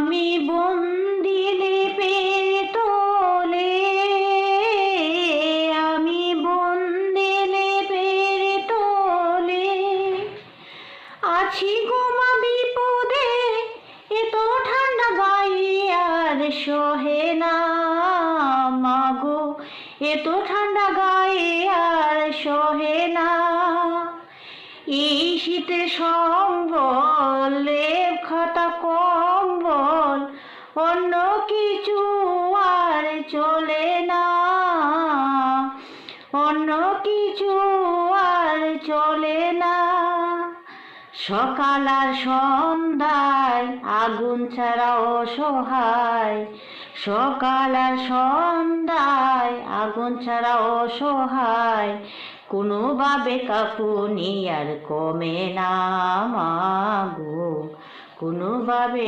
আমি বন্দি লেপের তলে, আমি বন্দি লেপের তলে আছি গো মা বিপদে, এত ঠান্ডা গায়ে আর সহে না মাগো, এত ঠান্ডা গায়ে আর সহে না। এই শীতে সম্বল, লেপ খাতা কম্বল, অন্য কিছু আর চলে না, অন্য কিছু আর চলে না। সকাল আর সন্ধ্যায় আগুন ছাড়া অসহায়, সকাল আর সন্ধ্যায় আগুন ছাড়া অসহায়, কোনোভাবে কাঁপুনি আর কমে না মাগো, কোনোভাবে